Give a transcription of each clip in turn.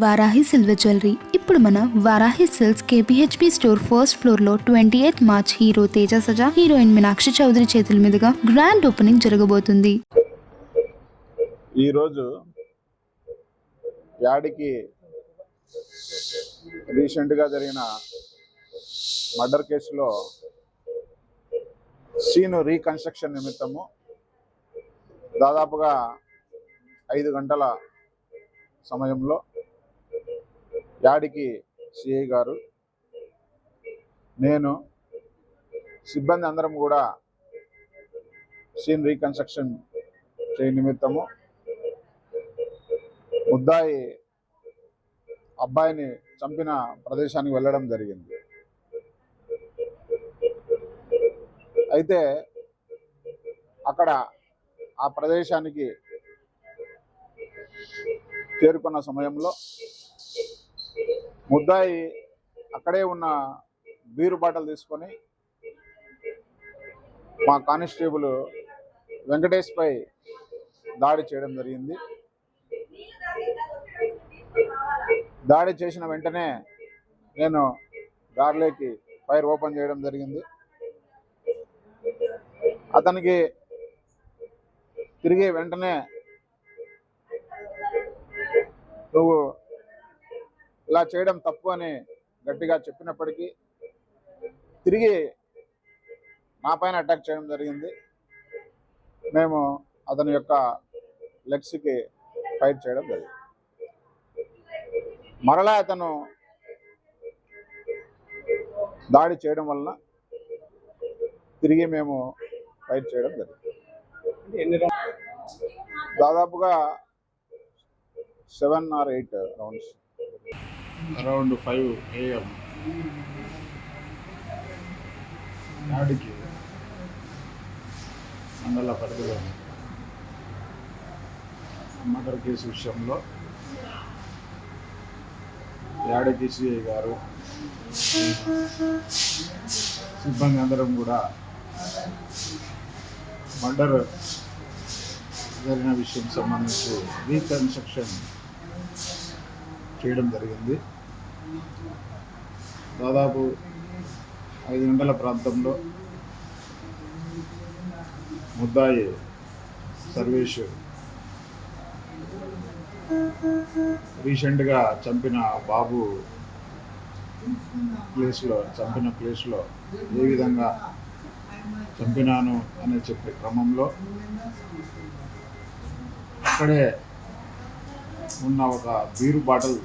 Varahi silver jewellery ఇప్పుడు మన Varahi silks KPHP store first floor లో 28 March hero Teja Sajja, heroine Meenakshi Chaudhary చేతుల మీదుగా గ్రాండ్ ఓపెనింగ్ జరగబోతుంది. ఈ రోజు యాడికి రీసెంట్ గా జరిగిన మర్డర్ కేసులో సీను రీకన్స్ట్రక్షన్ నిమిత్తము దాదాపుగా 5 గంటల సమయంలో యాడికి సిఐ గారు, నేను, సిబ్బంది అందరం కూడా సీన్ రీకన్స్ట్రక్షన్ చేయ నిమిత్తము ముద్దాయి అబ్బాయిని చంపిన ప్రదేశానికి వెళ్ళడం జరిగింది. అయితే అక్కడ ఆ ప్రదేశానికి చేరుకున్న సమయంలో ముద్దాయి అక్కడే ఉన్న బీరు బాటలు తీసుకొని మా కానిస్టేబుల్ వెంకటేష్ పై దాడి చేయడం జరిగింది. దాడి చేసిన వెంటనే నేను గార్లోకి ఫైర్ ఓపెన్ చేయడం జరిగింది. అతనికి తిరిగి వెంటనే నువ్వు ఇలా చేయడం తప్పు అని గట్టిగా చెప్పినప్పటికీ తిరిగి నా పైన అటాక్ చేయడం జరిగింది. మేము అతని యొక్క లెగ్స్కి ఫైర్ చేయడం జరిగింది. మరలా అతను దాడి చేయడం వలన తిరిగి మేము ఫైర్ చేయడం జరిగింది. దాదాపుగా 7 or 8 రౌండ్స్. అరౌండ్ 5 AM నాడికి మండల పరిధిలో మర్డర్ కేసు విషయంలో యాడికి సిఐ గారు, సిబ్బంది అందరం కూడా మర్డర్ జరిగిన విషయం సంబంధించి రీకన్స్ట్రక్షన్ చేయడం జరిగింది. దాదాపు 5 గంటల ప్రాంతంలో ముద్దాయి సర్వేష్ రీసెంట్గా చంపిన బాబు చంపిన ప్లేస్లో ఏ విధంగా చంపినాను అని చెప్పే క్రమంలో అక్కడే ఉన్న ఒక బీరు బాటిల్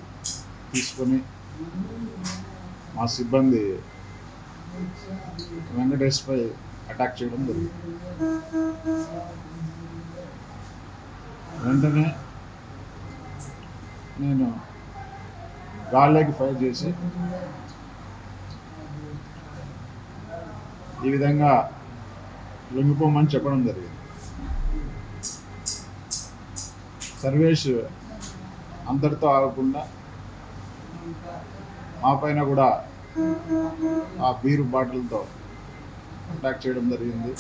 తీసుకొని మా సిబ్బంది వెంకటేష్ పై అటాక్ చేయడం జరిగింది. వెంటనే నేను గాల్లోకి ఫైర్ చేసి ఈ విధంగా లొంగిపోమని చెప్పడం జరిగింది. సర్వేష్ అందరితో ఆగకుండా మా పైన కూడా ఆ బీరు బాటిల్తో అటాక్ చేయడం జరిగింది.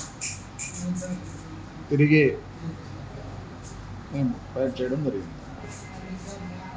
తిరిగి మేము ఫైర్ చేయడం జరిగింది.